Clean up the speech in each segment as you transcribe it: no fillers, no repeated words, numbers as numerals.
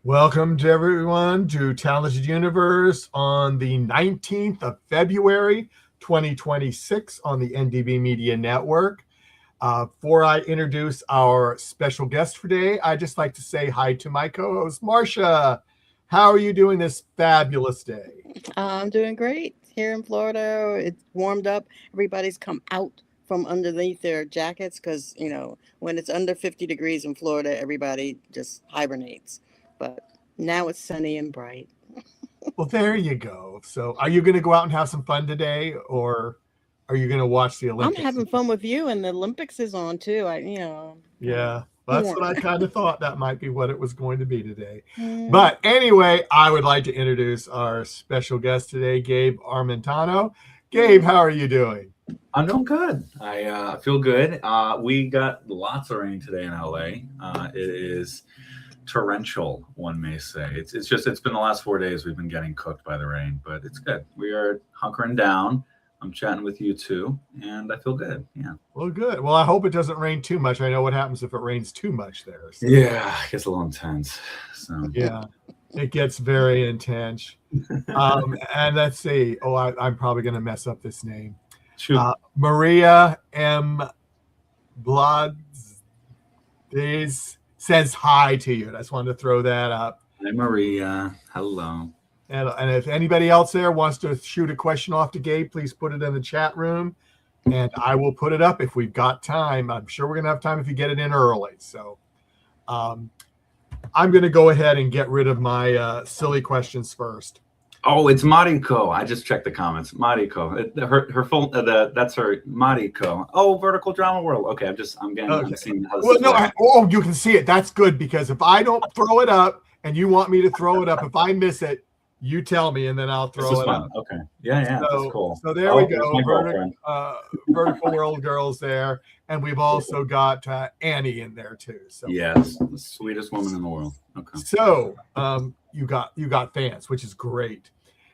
Welcome to everyone to Talented Universe on the 19th of February, 2026 on the NDB Media Network. Before I introduce our special guest for today, I'd just like to say hi to my co-host, Marcia. How are you doing this fabulous day? I'm doing great here in Florida. It's warmed up. Everybody's come out from underneath their jackets because, when it's under 50 degrees in Florida, everybody just hibernates. But now it's sunny and bright. Well, there you go. So are you going to go out and have some fun today, or are you going to watch the I'm Olympics? having fun with you, and the Olympics is on too. Yeah, that's what I Warm. kind of thought that might be what it was going to be today. Mm. But anyway, I would like to introduce our special guest today, Gabe Armentano. Gabe, how are you doing? I'm doing good. I feel good. We got lots of rain today in LA. It is torrential, one may say. It's been the last 4 days we've been getting cooked by the rain, but it's good. We are hunkering down. I'm chatting with you too, and I feel good. Yeah. Well, good. Well, I hope it doesn't rain too much. I know what happens if it rains too much there. So. Yeah, it gets a little intense. So yeah, it gets very intense. And let's see. Oh, I'm probably going to mess up this name. Maria M. Bloods says hi to you. I just wanted to throw that up. Hi, Maria. Hello. And if anybody else there wants to shoot a question off to Gabe, please put it in the chat room, and I will put it up if we've got time. I'm sure we're going to have time if you get it in early. So I'm going to go ahead and get rid of my silly questions first. Oh, it's Mariko. I just checked the comments. Mariko. Her full that's her Mariko. Oh, Vertical Drama World. Okay, I'm seeing how this you can see it. That's good, because if I don't throw it up and you want me to throw it up, if I miss it, you tell me and then I'll throw it up. Okay. Yeah, that's cool. So there we go. Vertical World Girls there. And we've also got Annie in there too. So yes, the sweetest woman in the world. Okay. So you got fans, which is great.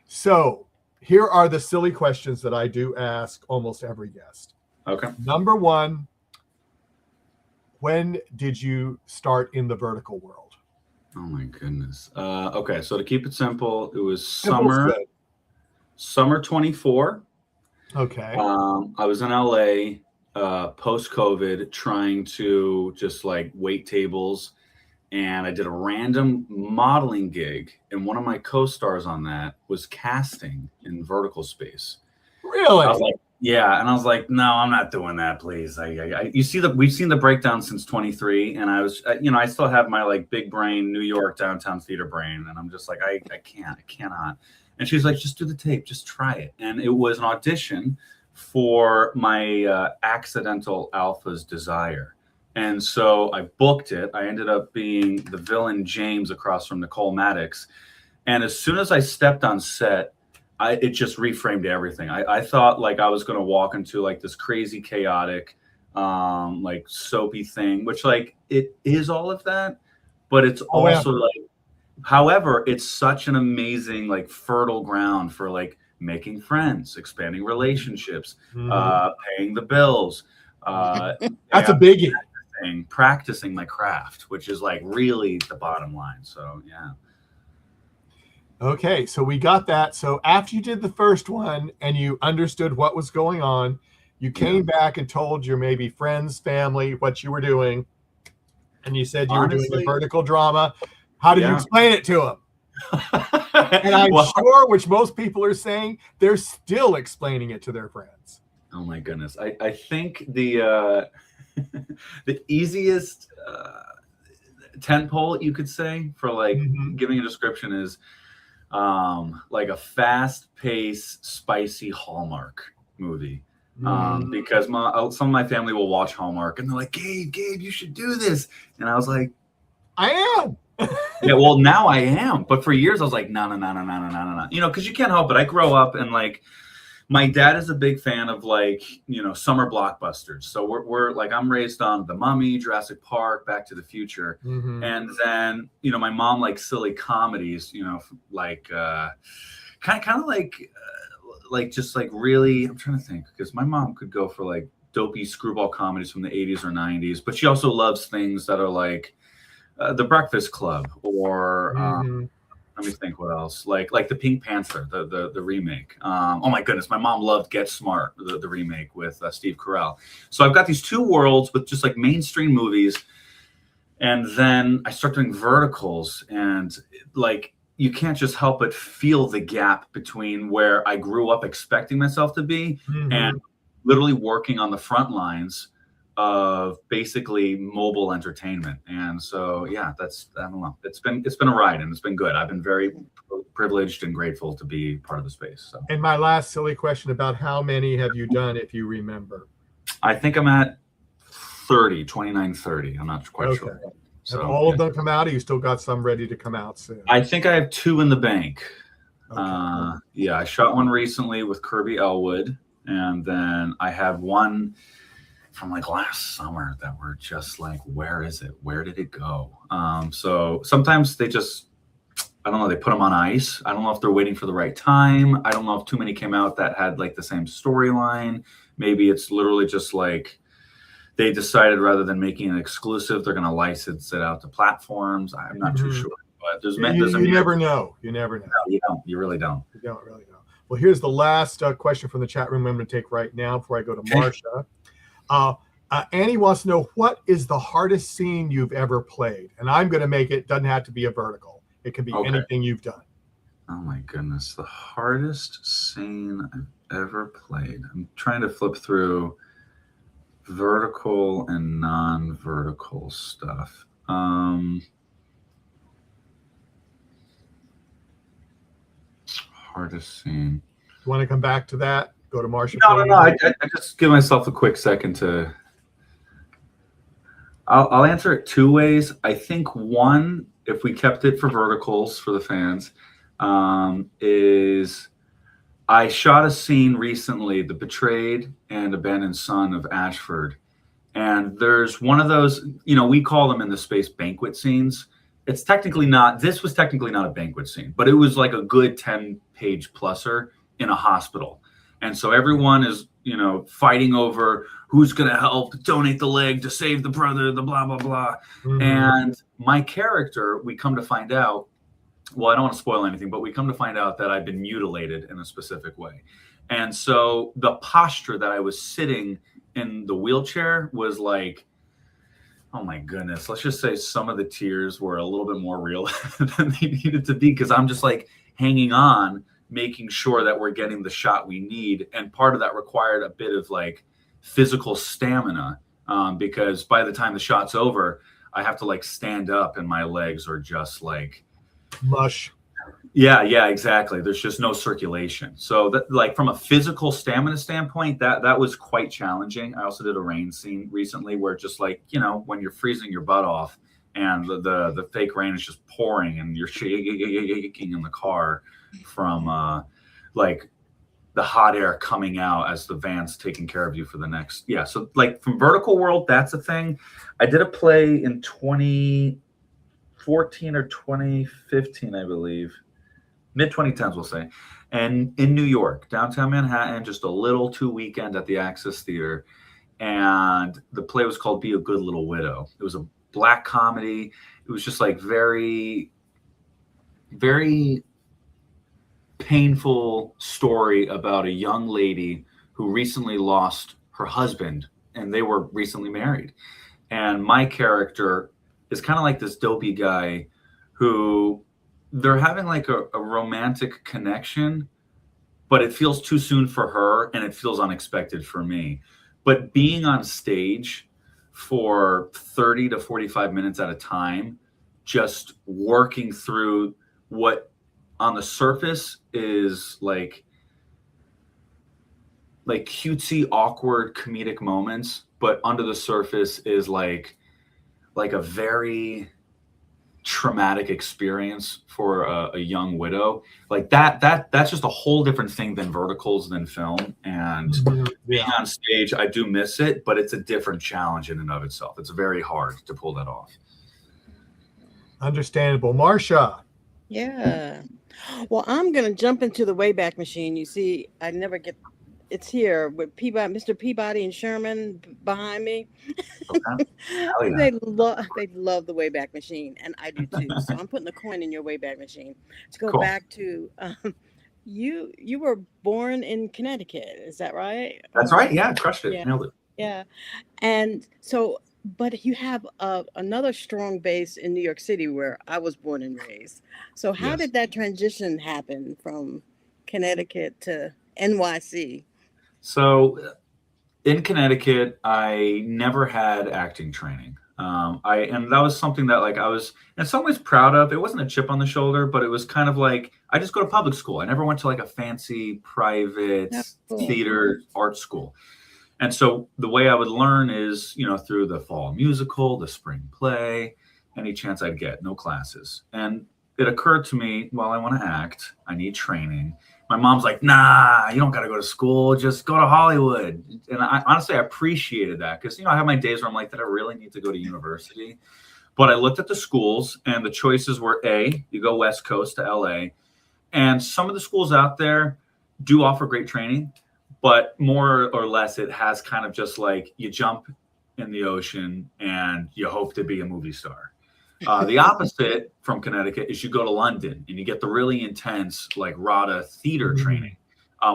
So here are the silly questions that I do ask almost every guest. Okay. Number one, when did you start in the vertical world? Oh my goodness. Okay, so to keep it simple, it was summer 24. Okay. I was in LA post-COVID trying to just like wait tables, and I did a random modeling gig, and one of my co-stars on that was casting in vertical space. Really? I was like, yeah, and I was like, no, I'm not doing that, please. We've seen the breakdown since 23, and I was, I still have my like big brain New York downtown theater brain, and I'm just like, I cannot. And she's like, just do the tape, just try it. And it was an audition for my Accidental Alpha's Desire. And so I booked it. I ended up being the villain James across from Nicole Maddox. And as soon as I stepped on set, it just reframed everything. I thought like I was going to walk into like this crazy chaotic, like soapy thing, which like it is all of that, but it's also like, however, it's such an amazing, like fertile ground for like making friends, expanding relationships, paying the bills. That's a biggie. Practicing my craft, which is like really the bottom line. So, yeah. Okay, so we got that. So after you did the first one and you understood what was going on, you came back and told your maybe friends, family, what you were doing. And you said you were doing the vertical drama. How did you explain it to them? And I'm sure, which most people are saying, they're still explaining it to their friends. Oh my goodness. I think the easiest tentpole you could say for like giving a description is like a fast-paced, spicy Hallmark movie. Because some of my family will watch Hallmark and they're like, Gabe, you should do this. And I was like, I am. Yeah, well, now I am. But for years, I was like, no. Because you can't help it. I grow up and like, my dad is a big fan of like, summer blockbusters. So we're like, I'm raised on The Mummy, Jurassic Park, Back to the Future. And then, my mom likes silly comedies, like kind of like just like really, I'm trying to think, because my mom could go for like dopey screwball comedies from the 80s or 90s, but she also loves things that are like The Breakfast Club, or Mhm. let me think what else. Like the Pink Panther, the remake. Oh my goodness, my mom loved Get Smart, the remake with Steve Carell. So I've got these two worlds with just like mainstream movies, and then I start doing verticals, and like you can't just help but feel the gap between where I grew up expecting myself to be and Mhm. literally working on the front lines of basically mobile entertainment. And so yeah, that's, I don't know, it's been a ride, and it's been good. I've been very privileged and grateful to be part of the space. So And my last silly question about how many have you done, if you remember? I think I'm at 29, 30. I'm not quite Okay. sure. Have So all of them come out, or you still got some ready to come out soon? I think I have 2 in the bank. Okay. Yeah, I shot one recently with Kirby Elwood, and then I have one from like last summer that were just like, where is it? Where did it go? So sometimes they just, I don't know, they put them on ice. I don't know if they're waiting for the right time. I don't know if too many came out that had like the same storyline. Maybe it's literally just like they decided rather than making it exclusive, they're going to license it out to platforms. I'm not too sure, but there's You never know. You never know. No, you don't. You really don't. You don't really know. Well, here's the last question from the chat room I'm going to take right now before I go to Marsha. Annie wants to know, what is the hardest scene you've ever played? And I'm going to make it, doesn't have to be a vertical. It can be anything you've done. Oh my goodness. The hardest scene I've ever played. I'm trying to flip through vertical and non-vertical stuff. Hardest scene. You want to come back to that? Go to Marsha. No. I just give myself a quick second to. I'll answer it 2 ways. I think one, if we kept it for verticals for the fans, is I shot a scene recently, The Betrayed and Abandoned Son of Ashford. And there's one of those, we call them in the space banquet scenes. It's technically not, this was technically not a banquet scene, but it was like a good 10-page pluser in a hospital. And so everyone is, fighting over who's going to help donate the leg to save the brother, the blah, blah, blah. Mm-hmm. And my character, we come to find out, well, I don't want to spoil anything, but we come to find out that I've been mutilated in a specific way. And so the posture that I was sitting in the wheelchair was like, oh my goodness, let's just say some of the tears were a little bit more real than they needed to be, because I'm just like hanging on, making sure that we're getting the shot we need. And part of that required a bit of like physical stamina, because by the time the shot's over, I have to like stand up and my legs are just like mush. Yeah, exactly. There's just no circulation. So that, like, from a physical stamina standpoint, that was quite challenging. I also did a rain scene recently where just like, when you're freezing your butt off and the fake rain is just pouring and you're shaking in the car from like the hot air coming out as the van's taking care of you for the next. Yeah. So like from vertical world, that's a thing. I did a play in 2014 or 2015, I believe. Mid-2010s, we'll say, and in New York, downtown Manhattan, just a little 2 weekend at the Access Theater, and the play was called Be a Good Little Widow. It was a Black comedy. It was just like very, very painful story about a young lady who recently lost her husband, and they were recently married. And my character is kind of like this dopey guy who, they're having like a romantic connection, but it feels too soon for her and it feels unexpected for me. But being on stage for 30 to 45 minutes at a time, just working through what on the surface is like cutesy, awkward, comedic moments, but under the surface is like a very traumatic experience for a young widow, like that's just a whole different thing than verticals, than film. And being on stage, I do miss it, but it's a different challenge in and of itself. It's very hard to pull that off. Understandable. Marsha. Yeah. Well, I'm going to jump into the Wayback Machine. You see, I never get It's here with Peabody, Mr. Peabody and Sherman behind me. Okay. Hell yeah. They love the Wayback Machine, and I do too. So I'm putting a coin in your Wayback Machine to go Cool. back to. You were born in Connecticut, is that right? That's right. Yeah, crushed it. Yeah, Nailed it. yeah. And so, but you have another strong base in New York City, where I was born and raised. So how Yes. did that transition happen from Connecticut to NYC? So in Connecticut, I never had acting training. And that was something that like I was in some ways proud of. It wasn't a chip on the shoulder, but it was kind of like I just go to public school. I never went to like a fancy private Oh, cool. theater art school. And so the way I would learn is, through the fall musical, the spring play, any chance I'd get, no classes. And it occurred to me, well, I want to act. I need training. My mom's like, nah, you don't got to go to school. Just go to Hollywood. And I honestly, I appreciated that because, I have my days where I'm like, did I really need to go to university? But I looked at the schools and the choices were A, you go West Coast to LA. And some of the schools out there do offer great training, but more or less it has kind of just like you jump in the ocean and you hope to be a movie star. The opposite from Connecticut is you go to London and you get the really intense like RADA theater training,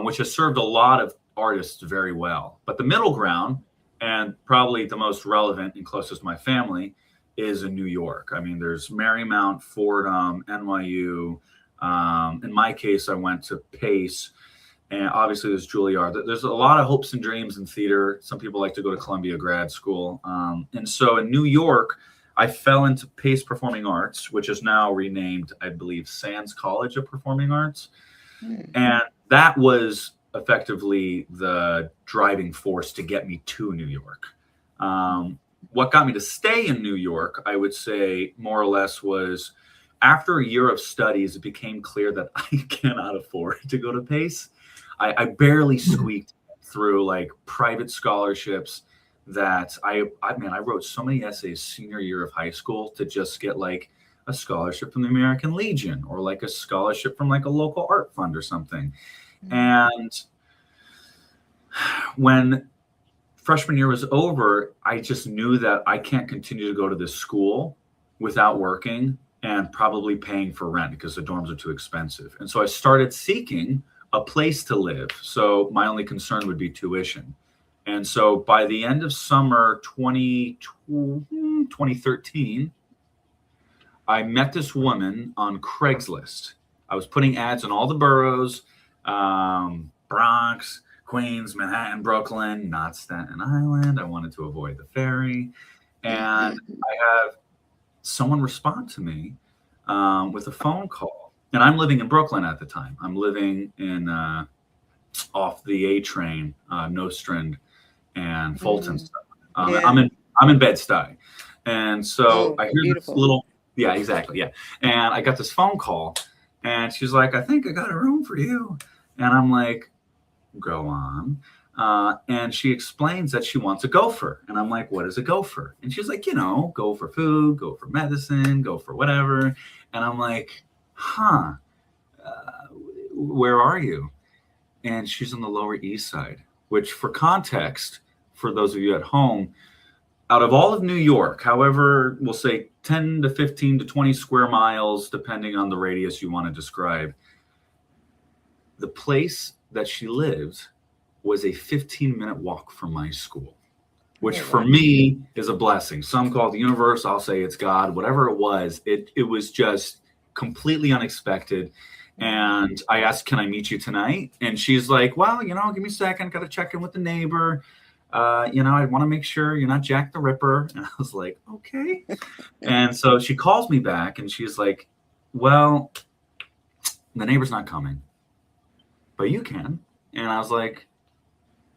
which has served a lot of artists very well. But the middle ground, and probably the most relevant and closest to my family, is in New York. I mean, there's Marymount, Fordham, NYU. In my case, I went to Pace. And obviously there's Juilliard. There's a lot of hopes and dreams in theater. Some people like to go to Columbia grad school. And so in New York, I fell into Pace Performing Arts, which is now renamed, I believe, Sands College of Performing Arts. And that was effectively the driving force to get me to New York. What got me to stay in New York, I would say more or less was after a year of studies, it became clear that I cannot afford to go to Pace. I barely squeaked through like private scholarships that I wrote so many essays senior year of high school to just get like a scholarship from the American Legion or like a scholarship from like a local art fund or something. And when freshman year was over, I just knew that I can't continue to go to this school without working and probably paying for rent because the dorms are too expensive. And so I started seeking a place to live. So my only concern would be tuition. And so by the end of summer 2013, I met this woman on Craigslist. I was putting ads in all the boroughs, Bronx, Queens, Manhattan, Brooklyn, not Staten Island. I wanted to avoid the ferry. And I have someone respond to me with a phone call. And I'm living in Brooklyn at the time. I'm living in off the A train, Nostrand and Fulton. I'm in Bed-Stuy. And so I hear beautiful. this little, yeah, exactly. Yeah. And I got this phone call and she's like, I think I got a room for you. And I'm like, go on. And she explains that she wants a gopher. And I'm like, what is a gopher? And she's like, go for food, go for medicine, go for whatever. And I'm like, where are you? And she's on the Lower East Side, which for context, for those of you at home, out of all of New York, however, we'll say 10 to 15 to 20 square miles, depending on the radius you want to describe, the place that she lived was a 15-minute walk from my school, which for me is a blessing. Some call it the universe. I'll say it's God, whatever it was. It was just completely unexpected. And I asked, can I meet you tonight? And she's like, well, give me a second. Got to check in with the neighbor. I want to make sure you're not Jack the Ripper. And I was like, okay. And so she calls me back and she's like, well, the neighbor's not coming, but you can. And I was like,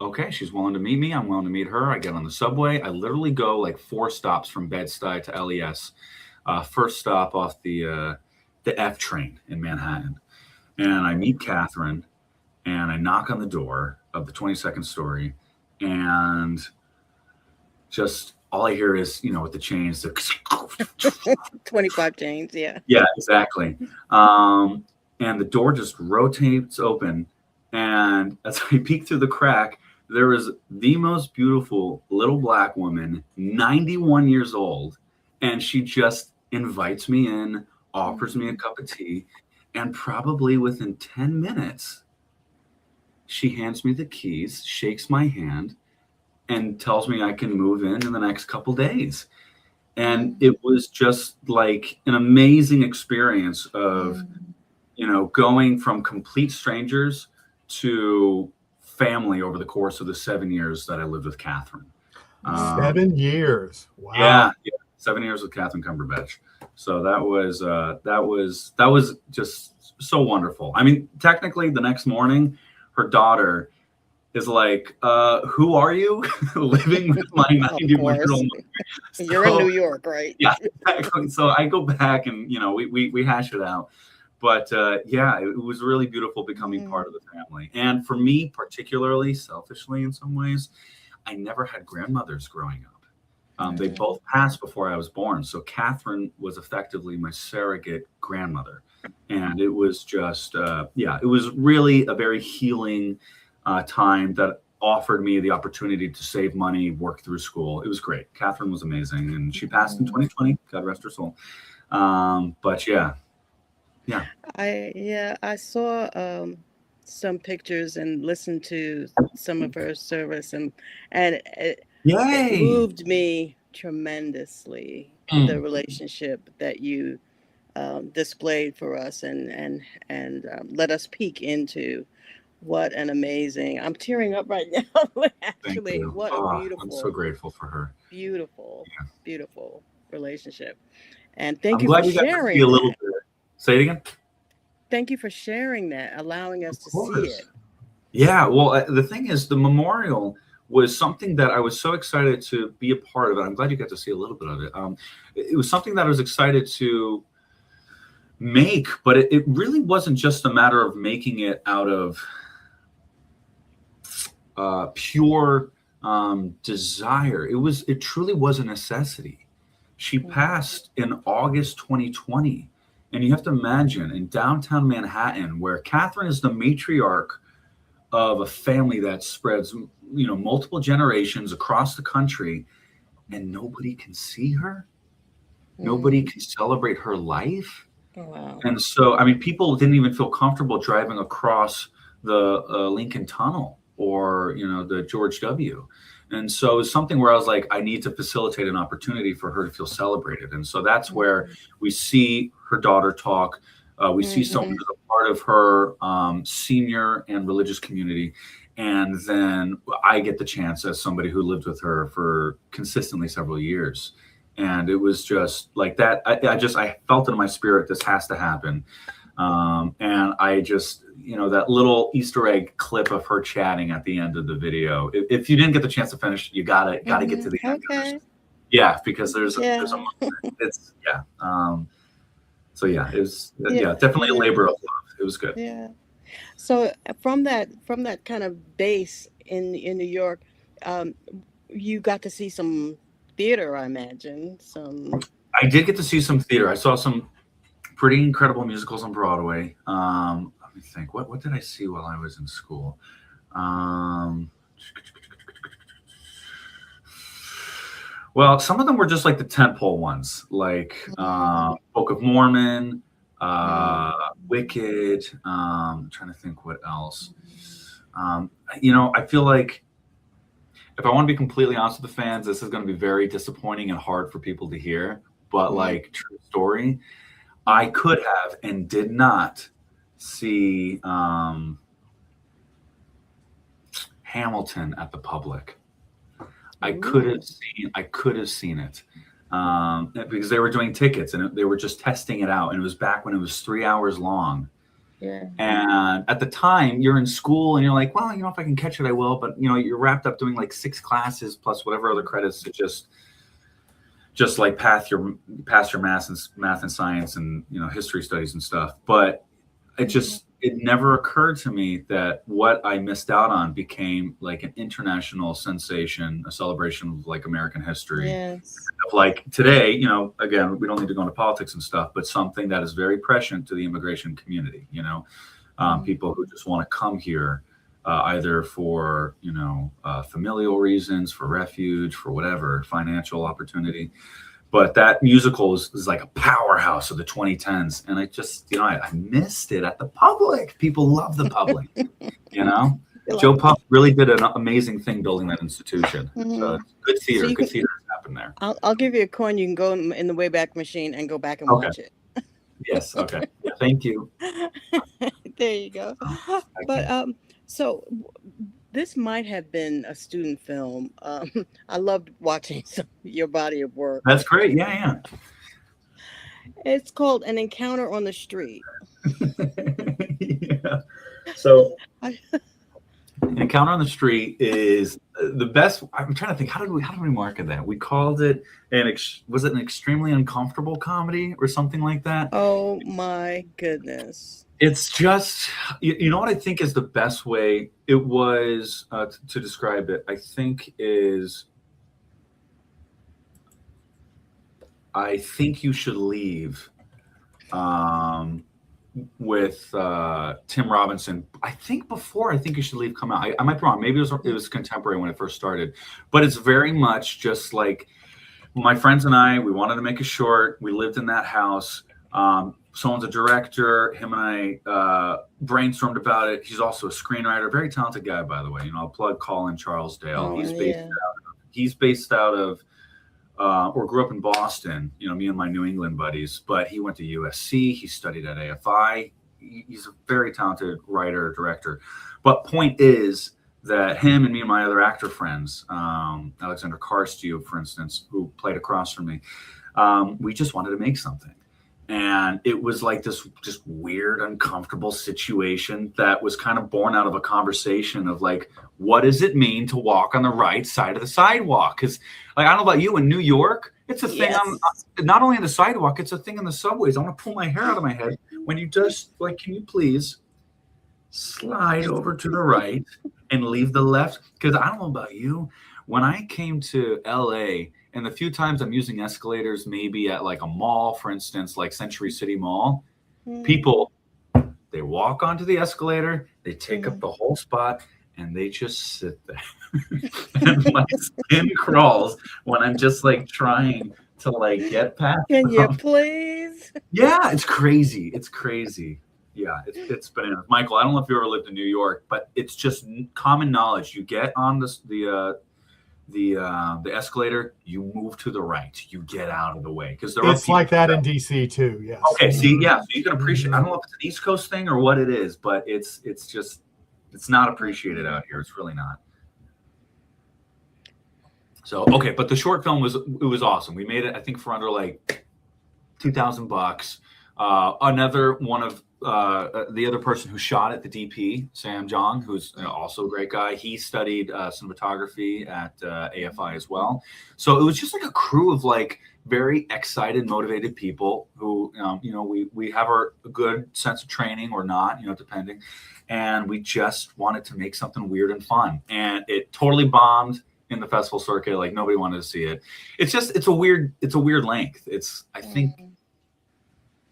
okay, she's willing to meet me. I'm willing to meet her. I get on the subway. I literally go like 4 stops from Bed-Stuy to LES. First stop off the F train in Manhattan. And I meet Catherine and I knock on the door of the 22nd story and just all I hear is, with the chains, 25 chains. Yeah. Yeah, exactly. And the door just rotates open And as I peek through the crack, there is the most beautiful little black woman, 91 years old, and she just invites me in, offers me a cup of tea, and probably within 10 minutes, she hands me the keys, shakes my hand, and tells me I can move in the next couple days. And it was just like an amazing experience of, you know, going from complete strangers to family over the course of the 7 years that I lived with Catherine. 7 years. Wow. Yeah, 7 years with Catherine Cumberbatch. So that was just so wonderful. I mean, technically the next morning, her daughter is like, who are you? Living with my 91-year-old mother. You're in New York, right? Yeah, exactly. So I go back and, you know, we hash it out. But yeah, it was really beautiful becoming part of the family. And for me, particularly selfishly in some ways, I never had grandmothers growing up. They both passed before I was born. So Catherine was effectively my surrogate grandmother. And it was just, it was really a very healing time that offered me the opportunity to save money, work through school. It was great. Catherine was amazing. And she passed in 2020. God rest her soul. But yeah. I saw some pictures and listened to some of her service, and it moved me tremendously, the relationship that you displayed for us, and let us peek into what an amazing. I'm tearing up right now. Actually, what a beautiful. I'm so grateful for her. Beautiful relationship, and thank you for sharing. A little bit. Say it again. Thank you for sharing that, allowing us to see it. Yeah, well, the thing is, the memorial was something that I was so excited to be a part of it. I'm glad you got to see a little bit of it. It was something that I was excited to make, but it really wasn't just a matter of making it out of pure desire. It truly was a necessity. She passed in August 2020. And you have to imagine in downtown Manhattan, where Catherine is the matriarch of a family that spreads, you know, multiple generations across the country, and nobody can see her. Nobody can celebrate her life. Wow. And so, I mean, people didn't even feel comfortable driving across the Lincoln Tunnel or, you know, the George W. And so it's something where I was like, I need to facilitate an opportunity for her to feel celebrated. And so that's where we see her daughter talk. We see someone who's a part of her senior and religious community. And then I get the chance as somebody who lived with her for consistently several years. And it was just like that. I felt it in my spirit, this has to happen. And I just, you know, that little Easter egg clip of her chatting at the end of the video. If you didn't get the chance to finish, you gotta get to the end. Okay. Yeah, because there's a it's so yeah, it was definitely a labor of love. It was good. Yeah. So from that kind of base in New York, you got to see some theater, I imagine. I did get to see some theater. I saw some pretty incredible musicals on Broadway. Let me think. What did I see while I was in school? Well, some of them were just like the tentpole ones, like Book of Mormon, Wicked. I'm trying to think what else. You know, I feel like if I want to be completely honest with the fans, this is going to be very disappointing and hard for people to hear. But like, true story, I could have and did not see Hamilton at the Public. I could have seen it because they were doing tickets and they were just testing it out. And it was back when it was 3 hours long. Yeah. And at the time you're in school and you're like, well, you know, if I can catch it, I will. But, you know, you're wrapped up doing like 6 classes plus whatever other credits to just like pass your math and science and, you know, history studies and stuff. But it never occurred to me that what I missed out on became like an international sensation, a celebration of like American history. Yes. Like today, you know, again, we don't need to go into politics and stuff, but something that is very prescient to the immigration community, you know. people who just want to come here, either for, familial reasons, for refuge, for whatever, financial opportunity. But that musical is like a powerhouse of the 2010s. And I just, I missed it at the Public. People love the Public, Joe Puff really did an amazing thing building that institution. So good theater. So good theater has happened there. I'll give you a coin. You can go in the Wayback Machine and go back and watch it. Yes. Okay. Yeah, thank you. There you go. But so this might have been a student film. I loved watching your body of work. That's great. Yeah. It's called An Encounter on the Street. Yeah. So An Encounter on the Street is the best. I'm trying to think, how did we market that? We called it was it an extremely uncomfortable comedy or something like that? Oh my goodness. It's just, you know what I think is the best way it was to describe it, I think You Should Leave with Tim Robinson. I think You Should Leave come out. I might be wrong. Maybe it was contemporary when it first started, but it's very much just like my friends and I, we wanted to make a short. We lived in that house. Someone's a director. Him and I brainstormed about it. He's also a screenwriter, very talented guy, by the way. I'll plug Colin Charlesdale. He's based out of or grew up in Boston. Me and my New England buddies. But he went to USC. He studied at AFI. He's a very talented writer, director. But point is that him and me and my other actor friends, Alexander Karstiew, for instance, who played across from me, we just wanted to make something. And it was like this just weird, uncomfortable situation that was kind of born out of a conversation of like, what does it mean to walk on the right side of the sidewalk? Because I don't know about you, in New York, it's a thing. Not only on the sidewalk, it's a thing in the subways. I want to pull my hair out of my head when you just like, can you please slide over to the right and leave the left? Because I don't know about you, when I came to LA, and the few times I'm using escalators, maybe at like a mall, for instance, like Century City Mall, people, they walk onto the escalator, they take up the whole spot, and they just sit there. And my skin crawls when I'm just like trying to like get past Can them. You please? Yeah, it's crazy. It's crazy. Yeah, it's bananas. Michael, I don't know if you ever lived in New York, but it's just common knowledge. You get on the escalator, you move to the right, you get out of the way, because it's like that in DC too. Yes. Okay. See, yeah, so you can appreciate. I don't know if it's an East Coast thing or what it is, but it's not appreciated out here. It's really not. So okay, but the short film was awesome. We made it, I think, for under like $2,000. Another one of the other person who shot it, the DP, Sam Jong, who's also a great guy. He studied cinematography at AFI as well. So it was just like a crew of like very excited, motivated people who, we have our good sense of training or not, depending. And we just wanted to make something weird and fun. And it totally bombed in the festival circuit. Like nobody wanted to see it. It's a weird length. It's, I think,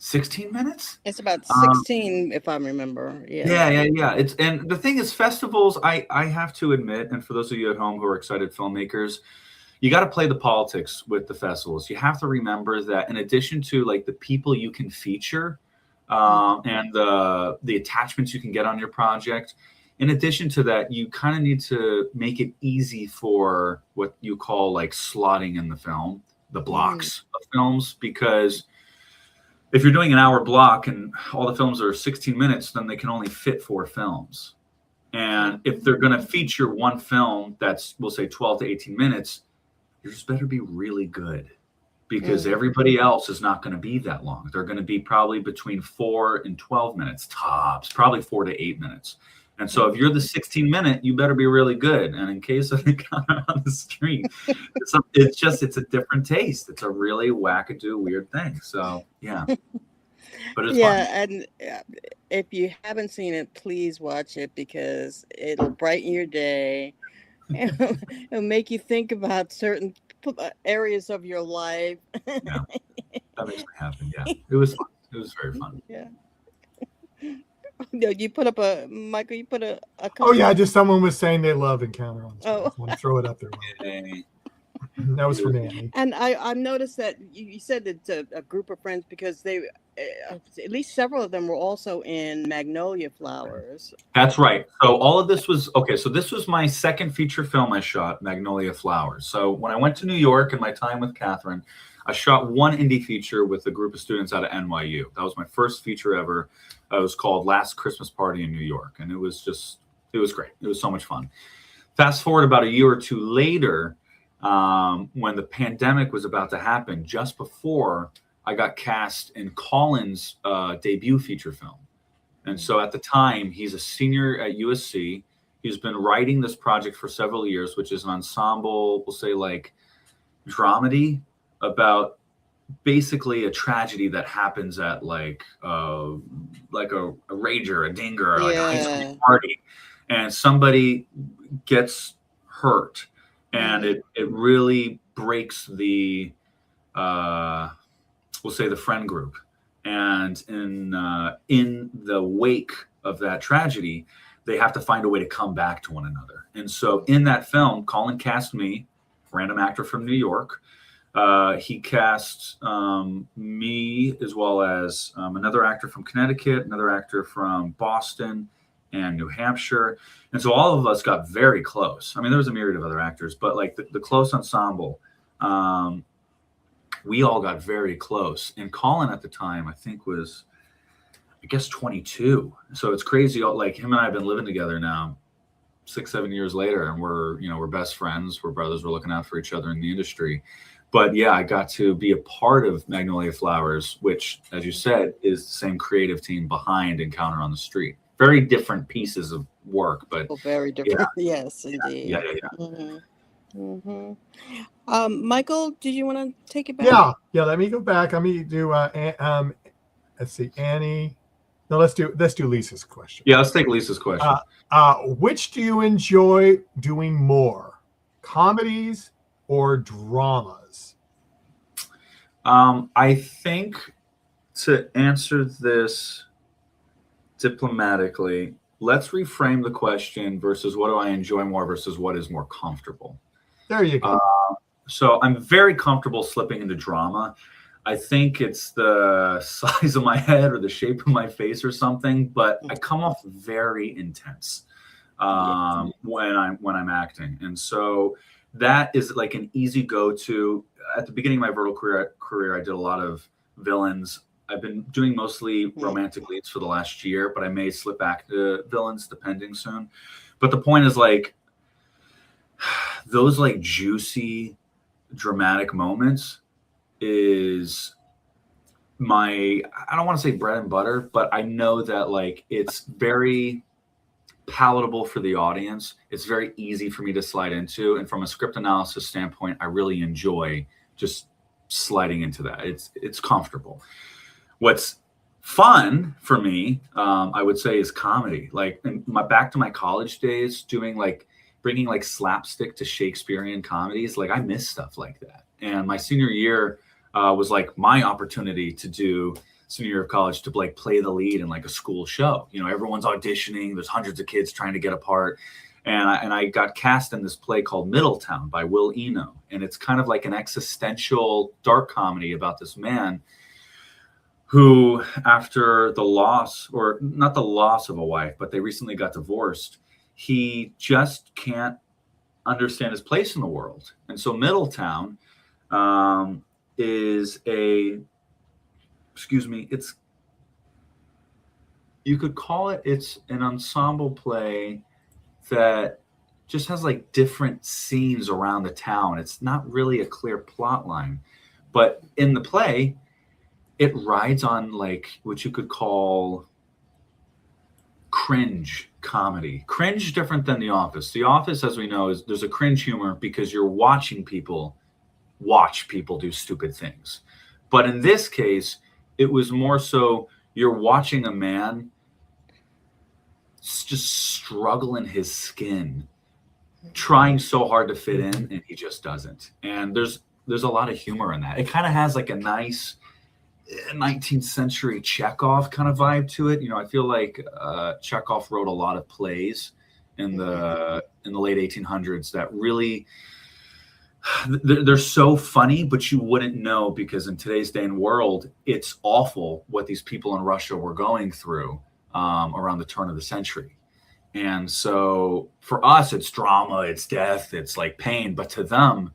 16 minutes. It's about 16, if I remember. Yeah. It's, and the thing is, festivals, I have to admit, and for those of you at home who are excited filmmakers, you got to play the politics with the festivals. You have to remember that in addition to like the people you can feature and the attachments you can get on your project, in addition to that, you kind of need to make it easy for what you call like slotting in the film, the blocks of films, because if you're doing an hour block and all the films are 16 minutes, then they can only fit 4 films. And if they're going to feature one film that's, we'll say 12 to 18 minutes, yours better be really good, because everybody else is not going to be that long. They're going to be probably between 4 and 12 minutes tops, probably 4 to 8 minutes. And so if you're the 16-minute, you better be really good. And in case of Encounter on the Street, it's a different taste. It's a really wackadoo weird thing. So yeah, but it's fun. And if you haven't seen it, please watch it, because it'll brighten your day. It'll make you think about certain areas of your life. Yeah, that makes me happy. Yeah, it was fun. It was very fun. Yeah. You put up Michael. You put a Oh yeah, comment? just someone was saying they love Encounter on the Street. Oh. I want to throw it up there. That was from Annie. And I've noticed that you said it's a group of friends because they, at least several of them were also in Magnolia Flowers. That's right. So all of this was okay. So this was my second feature film I shot, Magnolia Flowers. So when I went to New York in my time with Catherine, I shot one indie feature with a group of students out of NYU. That was my first feature ever. It was called Last Christmas Party in New York. And it was great. It was so much fun. Fast forward about a year or two later, when the pandemic was about to happen, just before I got cast in Colin's debut feature film. And so at the time, he's a senior at USC. He's been writing this project for several years, which is an ensemble, we'll say like dramedy, about basically a tragedy that happens at like a rager, a dinger, like a high school party, and somebody gets hurt, and it really breaks the we'll say the friend group. And in the wake of that tragedy, they have to find a way to come back to one another. And so in that film, Colin cast me, random actor from New York. He cast me as well as another actor from Connecticut, another actor from Boston and New Hampshire. And so all of us got very close. I mean, there was a myriad of other actors, but like the close ensemble, we all got very close. And Colin at the time, I think was, I guess 22. So it's crazy. Like him and I have been living together now 6-7 years later, and we're best friends. We're brothers. We're looking out for each other in the industry. But yeah, I got to be a part of Magnolia Flowers, which, as you said, is the same creative team behind Encounter on the Street. Very different pieces of work, but very different. Yeah. Yes, indeed. Yeah. Michael, did you want to take it back? Yeah. Let me go back. Let me do. Let's see, Annie. No, let's do Lisa's question. Yeah, let's take Lisa's question. Which do you enjoy doing more, comedies or dramas? I think to answer this diplomatically, let's reframe the question versus what do I enjoy more versus what is more comfortable. There you go. So I'm very comfortable slipping into drama. I think it's the size of my head or the shape of my face or something, but I come off very intense when I'm acting. And so that is like an easy go-to. At the beginning of my Vertical career, I did a lot of villains. I've been doing mostly romantic leads for the last year, but I may slip back to villains depending soon. But the point is like those like juicy, dramatic moments is I don't want to say bread and butter, but I know that like it's very palatable for the audience. It's very easy for me to slide into. And from a script analysis standpoint, I really enjoy just sliding into that. It's comfortable. What's fun for me, I would say, is comedy. Like back to my college days, bringing like slapstick to Shakespearean comedies. Like I miss stuff like that. And my senior year was like my opportunity to do senior year of college to like play the lead in like a school show. Everyone's auditioning. There's hundreds of kids trying to get a part. And I got cast in this play called Middletown by Will Eno. And it's kind of like an existential dark comedy about this man who, after the loss, or not the loss of a wife, but they recently got divorced, he just can't understand his place in the world. And so Middletown is you could call it's an ensemble play that just has like different scenes around the town. It's not really a clear plot line, but in the play, it rides on like what you could call cringe comedy. Cringe different than The Office. The Office, as we know, there's a cringe humor because you're watching people watch people do stupid things. But in this case, it was more so you're watching a man just struggle in his skin, trying so hard to fit in, and he just doesn't. And there's a lot of humor in that. It kind of has like a nice, 19th century Chekhov kind of vibe to it. I feel like Chekhov wrote a lot of plays in the late 1800s that really they're so funny, but you wouldn't know, because in today's day and world, it's awful what these people in Russia were going through around the turn of the century. And so for us, it's drama, it's death, it's like pain. But to them,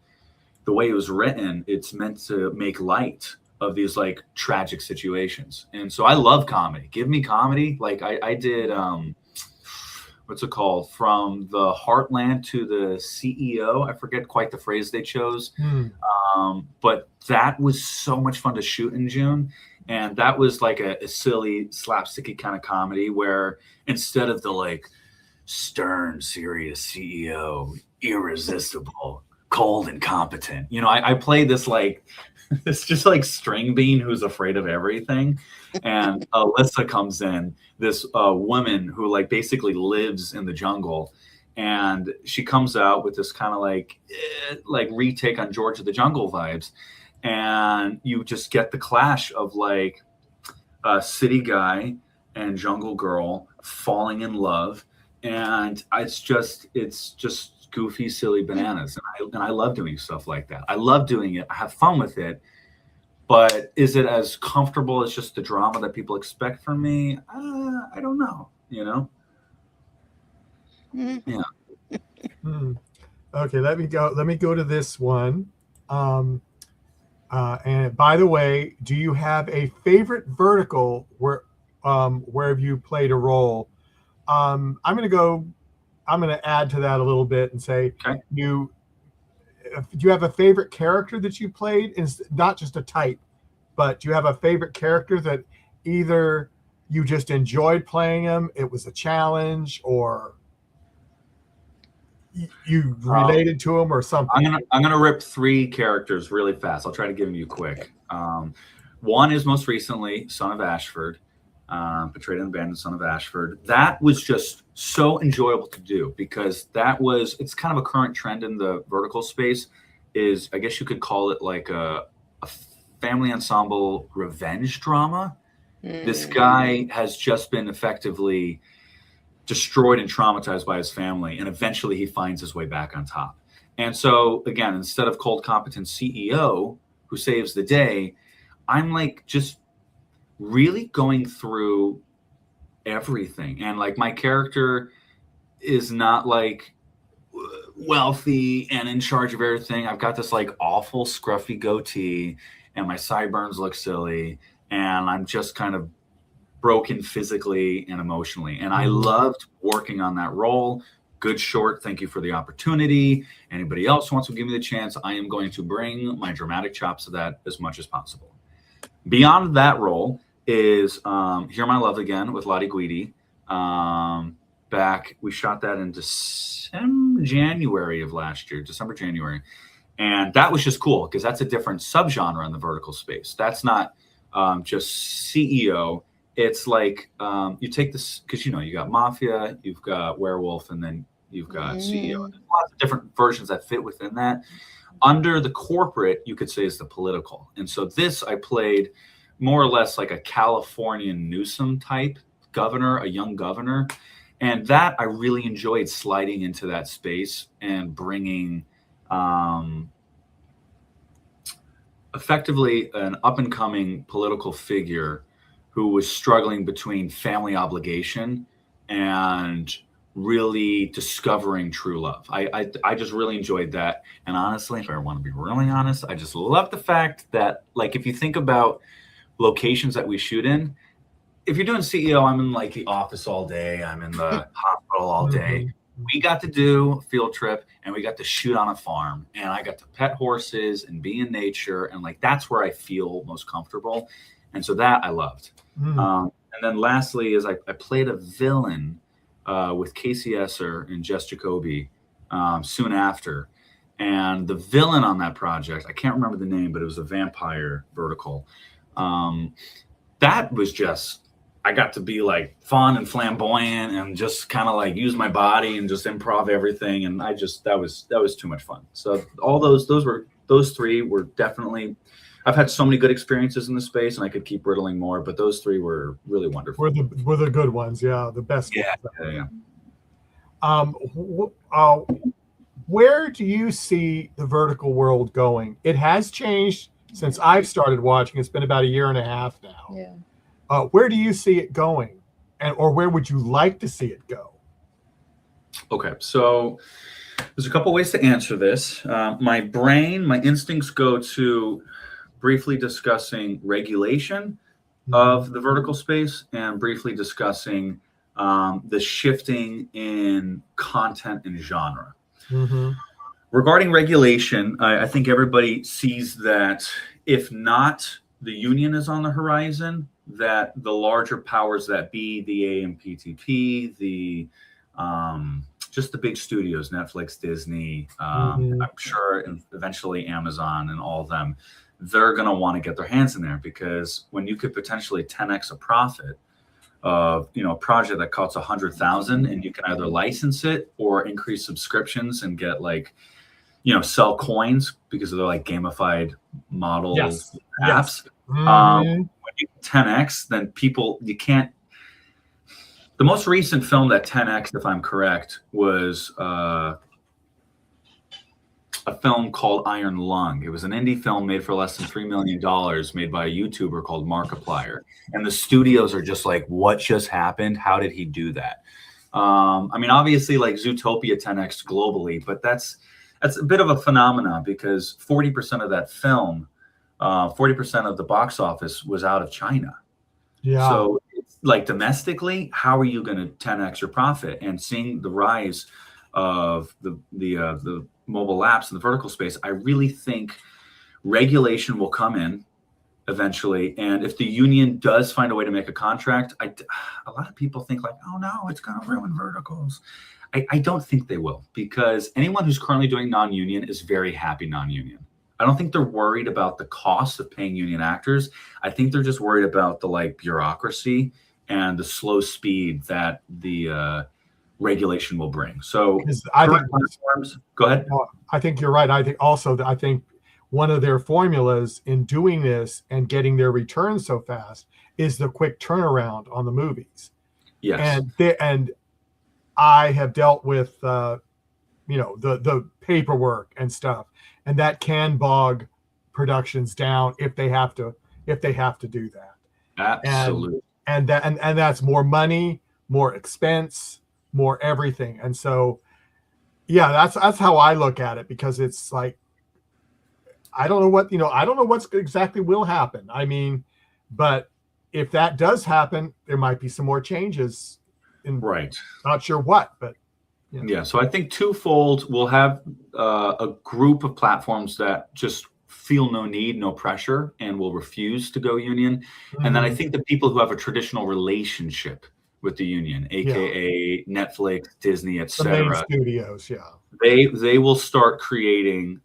the way it was written, it's meant to make light of these like tragic situations. And so I love comedy. Give me comedy. Like I did, what's it called? From the Heartland to the CEO. I forget quite the phrase they chose. But that was so much fun to shoot in June. And that was like a silly, slapsticky kind of comedy where instead of the like stern, serious CEO, irresistible, cold and competent, I played this like this just like string bean who's afraid of everything. And Alyssa comes in, this woman who like basically lives in the jungle, and she comes out with this kind of like retake on George of the Jungle vibes, and you just get the clash of like a city guy and jungle girl falling in love, and it's just goofy, silly bananas. And I love doing stuff like that. I love doing it. I have fun with it. But is it as comfortable as just the drama that people expect from me? I don't know, Yeah. Okay, let me go to this one. And by the way, do you have a favorite vertical where have you played a role? I'm going to add to that a little bit and say, okay. Do you have a favorite character that you played? Is not just a type, but do you have a favorite character that either you just enjoyed playing him, it was a challenge, or you related to him or something? I'm gonna rip 3 characters really fast. I'll try to give them you quick. One is most recently Son of Ashford, Betrayed and Abandoned Son of Ashford. That was just so enjoyable to do, because it's kind of a current trend in the vertical space, is I guess you could call it like a family ensemble revenge drama. This guy has just been effectively destroyed and traumatized by his family, and eventually he finds his way back on top. And so again, instead of cold competent CEO who saves the day, I'm like just really going through everything. And like my character is not like wealthy and in charge of everything. I've got this like awful scruffy goatee, and my sideburns look silly, and I'm just kind of broken physically and emotionally. And I loved working on that role. Good short. Thank you for the opportunity. Anybody else who wants to give me the chance, I am going to bring my dramatic chops to that as much as possible. Beyond that role is Hear My Love Again with Lottie Guidi. We shot that in January of last year, January. And that was just cool, because that's a different subgenre in the vertical space. That's not just CEO. It's like you take this, because you got Mafia, you've got Werewolf, and then you've got CEO. And there's lots of different versions that fit within that. Under the corporate, you could say, is the political. And so this, I played more or less like a Californian Newsom type governor, a young governor. And that I really enjoyed, sliding into that space and bringing effectively an up-and-coming political figure who was struggling between family obligation and really discovering true love. I just really enjoyed that. And honestly, if I want to be really honest, I just love the fact that, like, if you think about locations that we shoot in, if you're doing CEO, I'm in like the office all day, I'm in the hospital all day. We got to do a field trip, and we got to shoot on a farm, and I got to pet horses and be in nature. And like, that's where I feel most comfortable. And so that I loved. And then lastly is I played a villain with Casey Esser and Jess Jacoby soon after. And the villain on that project, I can't remember the name, but it was a vampire vertical. That was just, I got to be like fun and flamboyant and just kind of like use my body and just improv everything. And that was too much fun. So all those 3 were definitely I've had so many good experiences in the space, and I could keep riddling more, but those three were really wonderful. Were the good ones, yeah, the best ones. Yeah. Where do you see the vertical world going? It has changed since I've started watching. It's been about a year and a half now. Yeah. Where do you see it going, or where would you like to see it go? Okay, so there's a couple ways to answer this. My instincts go to briefly discussing regulation of the vertical space and briefly discussing the shifting in content and genre. Mm-hmm. Regarding regulation, I think everybody sees that if not the union is on the horizon, that the larger powers that be, the AMPTP, the just the big studios, Netflix, Disney, I'm sure eventually Amazon and all of them, they're going to want to get their hands in there, because when you could potentially 10x a profit of, a project that costs 100,000 and you can either license it or increase subscriptions and get sell coins because they're like gamified model apps. Yes. When you 10x, then you can't. The most recent film that 10x, if I'm correct, was a film called Iron Lung. It was an indie film made for less than $3 million, made by a YouTuber called Markiplier. And the studios are just like, what just happened? How did he do that? Obviously, like Zootopia 10x globally, but that's a bit of a phenomenon, because 40% of that film, 40% of the box office was out of China. Yeah. So, like domestically, how are you going to 10x your profit? And seeing the rise of the mobile apps in the vertical space, I really think regulation will come in eventually. And if the union does find a way to make a contract, a lot of people think like, oh no, it's going to ruin verticals. I don't think they will, because anyone who's currently doing non-union is very happy non-union. I don't think they're worried about the cost of paying union actors. I think they're just worried about the bureaucracy and the slow speed that the regulation will bring. So go ahead. I think you're right. I think one of their formulas in doing this and getting their returns so fast is the quick turnaround on the movies. Yes. And I have dealt with the paperwork and stuff, and that can bog productions down if they have to do that. Absolutely. And that's more money, more expense, more everything. And so, yeah, that's how I look at it, because it's like, I don't know what exactly will happen. But if that does happen, there might be some more changes. Right. Not sure what, but yeah. So I think twofold. We'll have a group of platforms that just feel no need, no pressure, and will refuse to go union. And then I think the people who have a traditional relationship with the union, aka Netflix, Disney, etc., studios, they will start creating,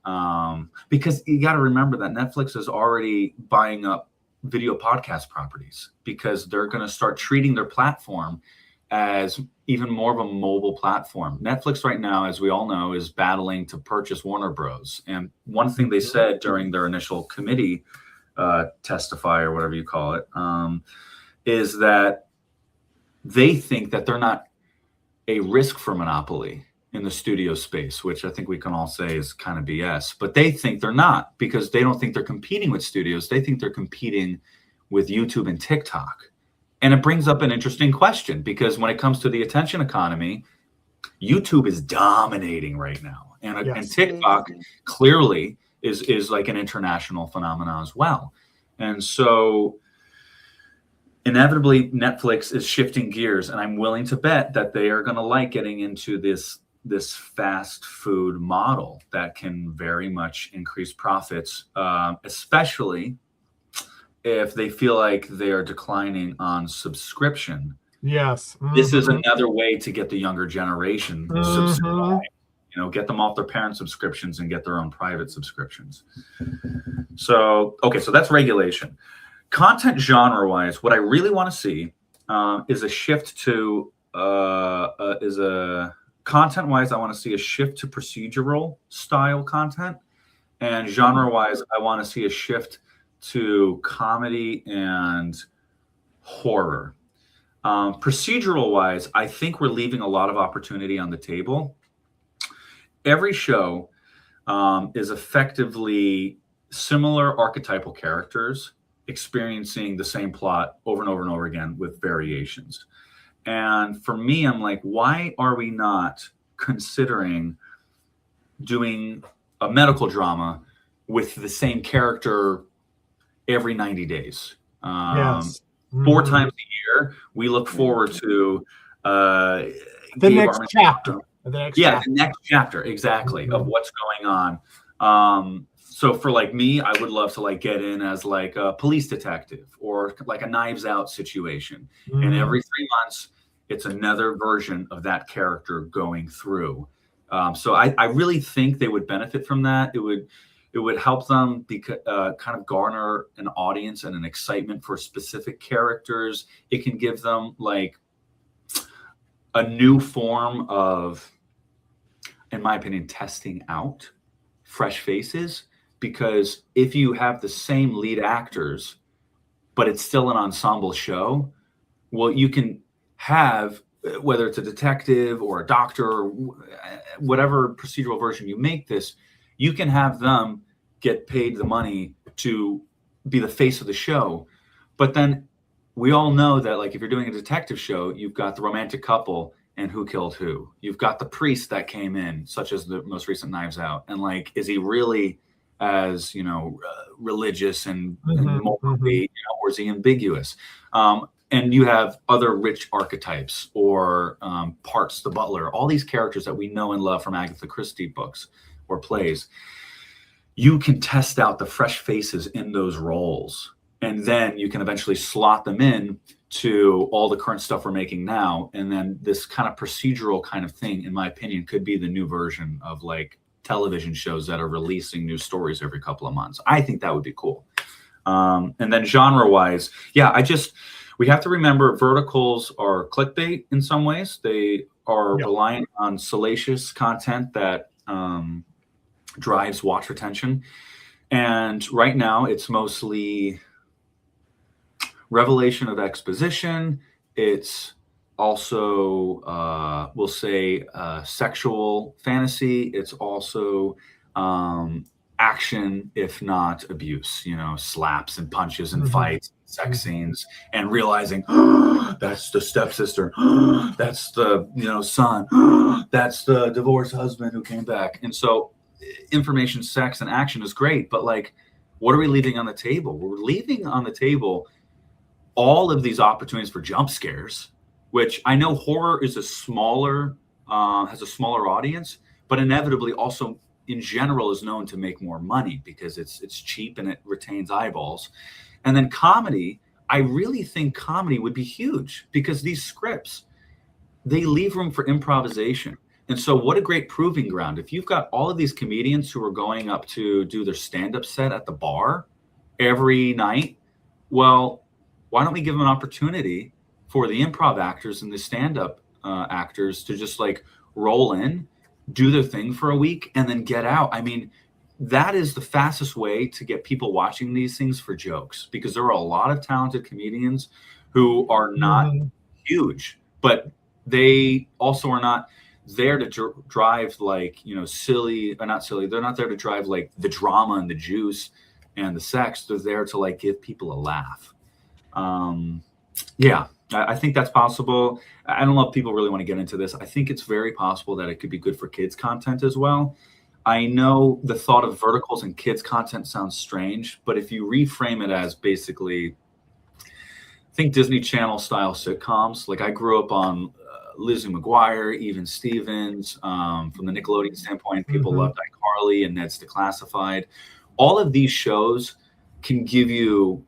because you got to remember that Netflix is already buying up video podcast properties, because they're going to start treating their platform as even more of a mobile platform. Netflix right now, as we all know, is battling to purchase Warner Bros. And one thing they said during their initial committee testify, or whatever you call it, is that they think that they're not a risk for monopoly in the studio space, which I think we can all say is kind of BS. But they think they're not, because they don't think they're competing with studios. They think they're competing with YouTube and TikTok. And it brings up an interesting question, because when it comes to the attention economy, YouTube is dominating right now. And TikTok clearly is like an international phenomenon as well. And so inevitably Netflix is shifting gears, and I'm willing to bet that they are going to like getting into this fast food model that can very much increase profits, especially if they feel like they are declining on subscription. Yes. This is another way to get the younger generation subscribed. Get them off their parent subscriptions and get their own private subscriptions. So that's regulation. Content genre-wise, what I really want to see is a shift to content-wise, I want to see a shift to procedural style content, and genre-wise, I want to see a shift to comedy and horror. Procedural wise, I think we're leaving a lot of opportunity on the table. Every show is effectively similar archetypal characters experiencing the same plot over and over and over again with variations. And for me, I'm like, why are we not considering doing a medical drama with the same character every 90 days? Yes. 4 times a year, we look forward to the Gabe next Armentano. chapter. The next chapter, exactly, of what's going on. So for like me, I would love to like get in as like a police detective or like a Knives Out situation. And every 3 months, it's another version of that character going through. So I really think they would benefit from that. It would help them kind of garner an audience and an excitement for specific characters. It can give them like a new form of, in my opinion, testing out fresh faces. Because if you have the same lead actors, but it's still an ensemble show, well, you can have, whether it's a detective or a doctor or whatever procedural version you make this, you can have them get paid the money to be the face of the show. But then we all know that, like, if you're doing a detective show, you've got the romantic couple and who killed who. You've got the priest that came in, such as the most recent Knives Out. And like, is he really as, religious and morally, or is he ambiguous? And you have other rich archetypes or Parks the Butler, all these characters that we know and love from Agatha Christie books or plays. You can test out the fresh faces in those roles, and then you can eventually slot them in to all the current stuff we're making now. And then this kind of procedural kind of thing, in my opinion, could be the new version of like television shows that are releasing new stories every couple of months. I think that would be cool. And then genre wise, we have to remember verticals are clickbait in some ways. They are reliant on salacious content that drives watch retention. And right now it's mostly revelation of exposition. It's also, we'll say, sexual fantasy. It's also action, if not abuse, slaps and punches and fights, sex scenes, and realizing that's the stepsister, that's the son, that's the divorced husband who came back. And so information, sex, and action is great, but like, what are we leaving on the table? We're leaving on the table all of these opportunities for jump scares, which I know horror is has a smaller audience, but inevitably also in general is known to make more money because it's cheap and it retains eyeballs. And then comedy, I really think comedy would be huge because these scripts, they leave room for improvisation. And so what a great proving ground. If you've got all of these comedians who are going up to do their stand-up set at the bar every night, well, why don't we give them an opportunity for the improv actors and the stand-up actors to just like roll in, do their thing for a week, and then get out? I mean, that is the fastest way to get people watching these things for jokes, because there are a lot of talented comedians who are not huge, but they also are not there to drive like, silly or not silly. They're not there to drive like the drama and the juice and the sex. They're there to like give people a laugh. I think that's possible. I don't know if people really want to get into this. I think it's very possible that it could be good for kids content as well. I know the thought of verticals and kids content sounds strange, but if you reframe it as basically, think Disney Channel style sitcoms. Like I grew up on Lizzie McGuire, Even Stevens. From the Nickelodeon standpoint, people loved iCarly and Ned's Declassified. All of these shows can give you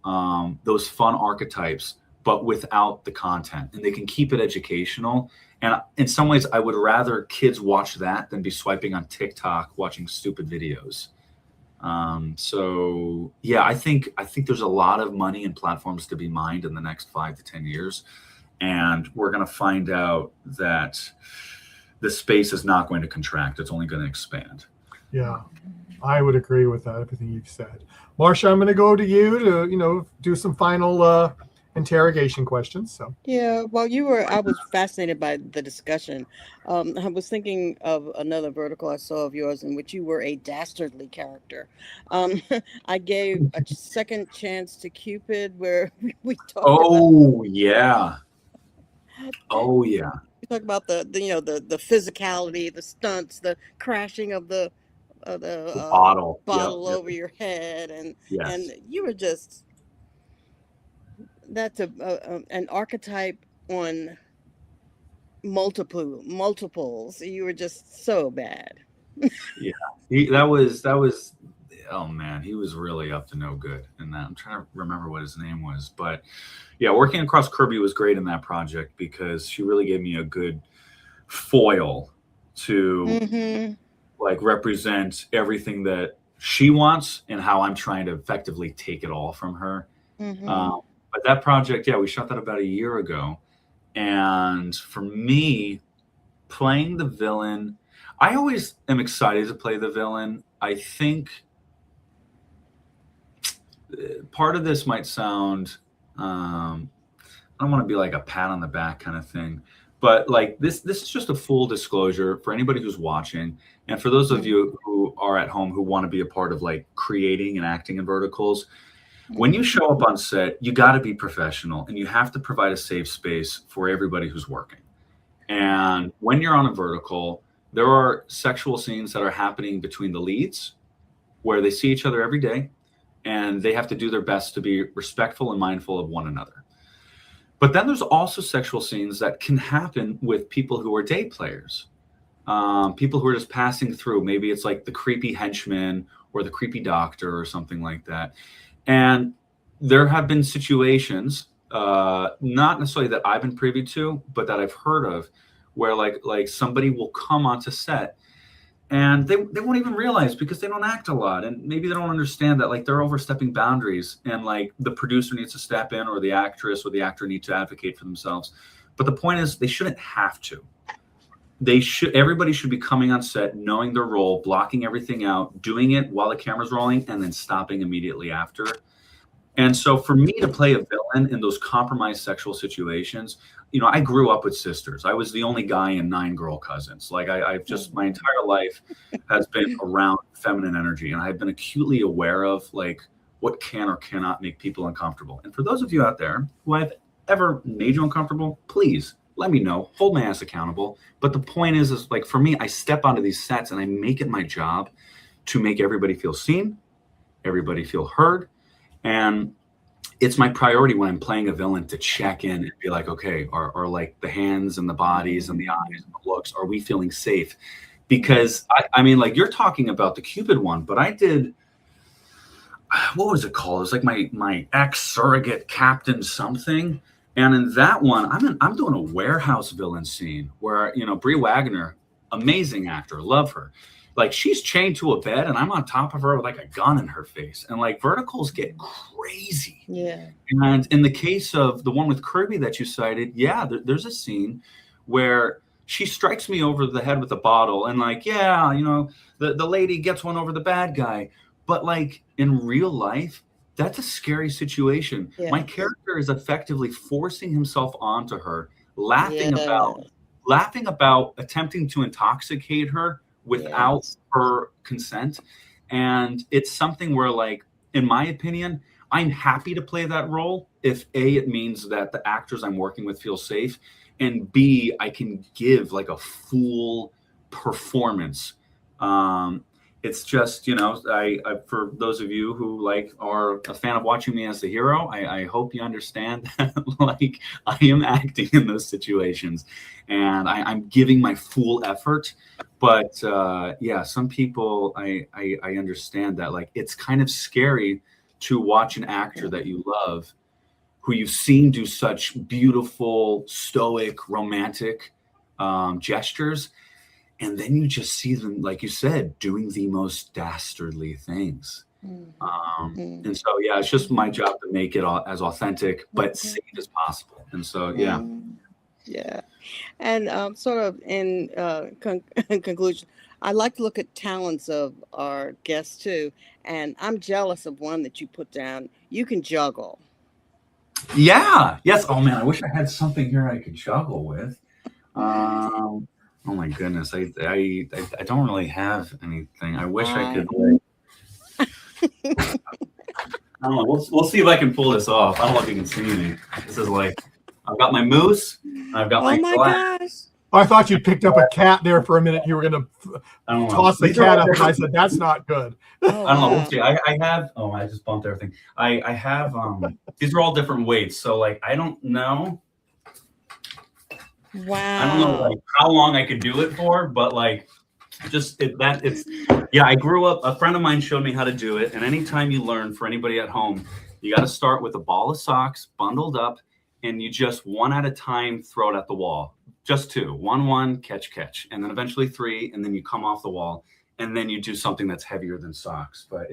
those fun archetypes, but without the content, and they can keep it educational. And in some ways, I would rather kids watch that than be swiping on TikTok watching stupid videos. I think there's a lot of money and platforms to be mined in the next 5 to 10 years. And we're going to find out that the space is not going to contract. It's only going to expand. Yeah, I would agree with that, everything you've said. Marcia, I'm going to go to you to, do some final interrogation questions. So Yeah, while I was fascinated by the discussion. I was thinking of another vertical I saw of yours in which you were a dastardly character. Um, I gave a second chance to Cupid, where we talked about Oh yeah. Oh yeah. the physicality, the stunts, the crashing of the The bottle. Yep. bottle Yep. over your head, and Yes. you were just that's an archetype on multiples. You were just so bad. Yeah. That was oh man, he was really up to no good in that. I'm trying to remember what his name was, but yeah, working across Kirby was great in that project because she really gave me a good foil to Mm-hmm. like represent everything that she wants and how I'm trying to effectively take it all from her. Mm-hmm. Um, but that project, yeah, we shot that about a year ago. And for me, playing the villain, I always am excited to play the villain. I think part of this might sound, I don't want to be like a pat on the back kind of thing, but like this is just a full disclosure for anybody who's watching, and for those of you who are at home who want to be a part of like creating and acting in verticals. When you show up on set, you got to be professional and you have to provide a safe space for everybody who's working. And when you're on a vertical, there are sexual scenes that are happening between the leads where they see each other every day and they have to do their best to be respectful and mindful of one another. But then there's also sexual scenes that can happen with people who are day players, people who are just passing through. Maybe it's like the creepy henchman or the creepy doctor or something like that. And there have been situations, not necessarily that I've been privy to, but that I've heard of, where like somebody will come onto set and they won't even realize because they don't act a lot and maybe they don't understand that like they're overstepping boundaries and like the producer needs to step in or the actress or the actor need to advocate for themselves. But the point is they shouldn't have to. Everybody should be coming on set knowing their role, blocking everything out, doing it while the camera's rolling, and then stopping immediately after. And so for me to play a villain in those compromised sexual situations, I grew up with sisters. I was the only guy and 9 girl cousins. Like I've just, my entire life has been around feminine energy. And I've been acutely aware of like what can or cannot make people uncomfortable. And for those of you out there who I've ever made you uncomfortable, please let me know, hold my ass accountable. But the point is like for me, I step onto these sets and I make it my job to make everybody feel seen, everybody feel heard. And it's my priority when I'm playing a villain to check in and be like, okay, are like the hands and the bodies and the eyes and the looks, are we feeling safe? Because I mean, like you're talking about the Cupid one, but I did, what was it called? It was like my ex surrogate captain something. And in that one, I'm doing a warehouse villain scene where, Brie Wagner, amazing actor, love her. Like she's chained to a bed and I'm on top of her with like a gun in her face. And like verticals get crazy. Yeah. And in the case of the one with Kirby that you cited, yeah, there's a scene where she strikes me over the head with a bottle and like, yeah, the lady gets one over the bad guy. But like in real life, that's a scary situation. Yeah. My character is effectively forcing himself onto her, laughing about attempting to intoxicate her without her consent. And it's something where like, in my opinion, I'm happy to play that role if A, it means that the actors I'm working with feel safe, and B, I can give like a full performance. It's just, I for those of you who like are a fan of watching me as the hero, I hope you understand that like I am acting in those situations and I'm giving my full effort. But yeah, some people, I understand that like it's kind of scary to watch an actor that you love, who you've seen do such beautiful, stoic, romantic gestures. And then you just see them, like you said, doing the most dastardly things. And so, yeah, it's just my job to make it as authentic, but safe as possible. And so, yeah. Yeah. And sort of in conclusion, I like to look at talents of our guests too. And I'm jealous of one that you put down. You can juggle. Yeah. Yes. Oh man, I wish I had something here I could juggle with. Oh my goodness, I don't really have anything. I wish I could. I don't know. We'll see if I can pull this off. I don't know if you can see me. This is like I've got my moose. I've got Oh my my glass. gosh. I thought you'd picked up a cat there for a minute. You were going to I don't know. toss the These are cat all up, and I different- said, that's not good. Oh, I don't know. wow. We'll see. I have. Oh, I just bumped everything. I have. These are all different weights. So like, I don't know. Wow. I don't know like how long I could do it for, but like, yeah. I grew up. A friend of mine showed me how to do it, and anytime you learn, for anybody at home, you got to start with a ball of socks bundled up, and you just one at a time throw it at the wall. Just two, one, catch, and then eventually three, and then you come off the wall, and then you do something that's heavier than socks. But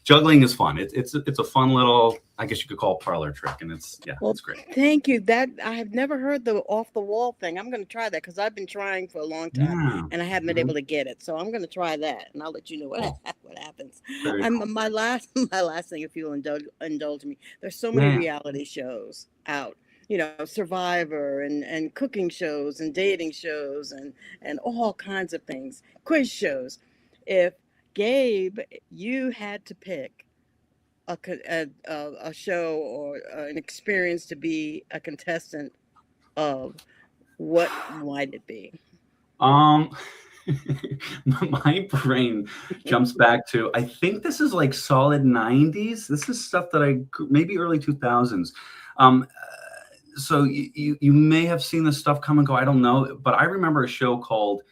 juggling is fun. It's a fun little, I guess you could call it parlor trick, and it's great. Thank you. That I have never heard the off the wall thing. I'm going to try that because I've been trying for a long time Yeah. and I haven't been able to get it. So I'm going to try that, and I'll let you know what happens. Very cool. My last thing, if you'll indulge me. There's so many Yeah. reality shows out. You know, Survivor and cooking shows and dating shows and all kinds of things, quiz shows. If Gabe, you had to pick a show or an experience to be a contestant of, what might it be? My brain jumps back to, I think this is like solid 90s. This is stuff that maybe early 2000s. So you may have seen this stuff come and go. I don't know, but I remember a show called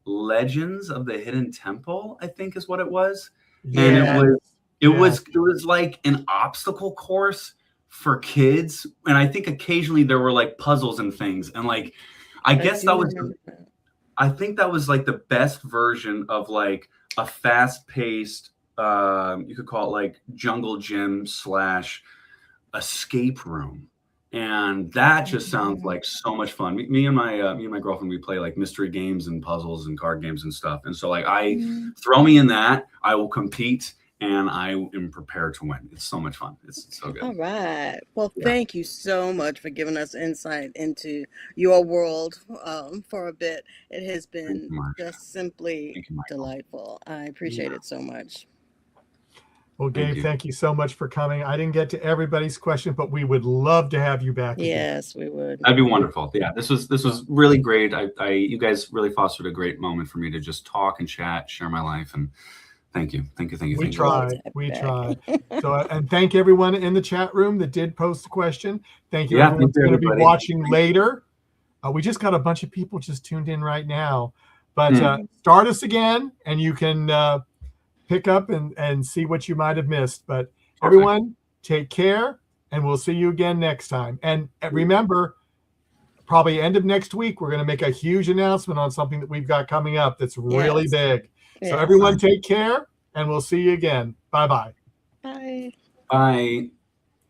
Legends of the Hidden Temple, I think is what it was. And it was like an obstacle course for kids. And I think occasionally there were like puzzles and things. And like, I think that was like the best version of like a fast-paced, you could call it like jungle gym / escape room. And that just sounds like so much fun. Me and my girlfriend, we play like mystery games and puzzles and card games and stuff. And so like throw me in that, I will compete and I am prepared to win. It's so much fun. It's so good. All right. Well, thank you so much for giving us insight into your world for a bit. It has been just simply delightful. I appreciate it so much. Well, Gabe, thank you so much for coming. I didn't get to everybody's question, but we would love to have you back. Yes, we would. That'd be wonderful. Yeah, this was really great. You guys really fostered a great moment for me to just talk and chat, share my life, and thank you. We tried. So, and thank everyone in the chat room that did post a question. Thank you. Everyone's going to be watching later. We just got a bunch of people just tuned in right now, but start us again, and you can pick up and see what you might have missed. But everyone, take care, and we'll see you again next time. And remember, probably end of next week, we're going to make a huge announcement on something that we've got coming up that's really big. So everyone take care, and we'll see you again. Bye-bye. Bye. Bye.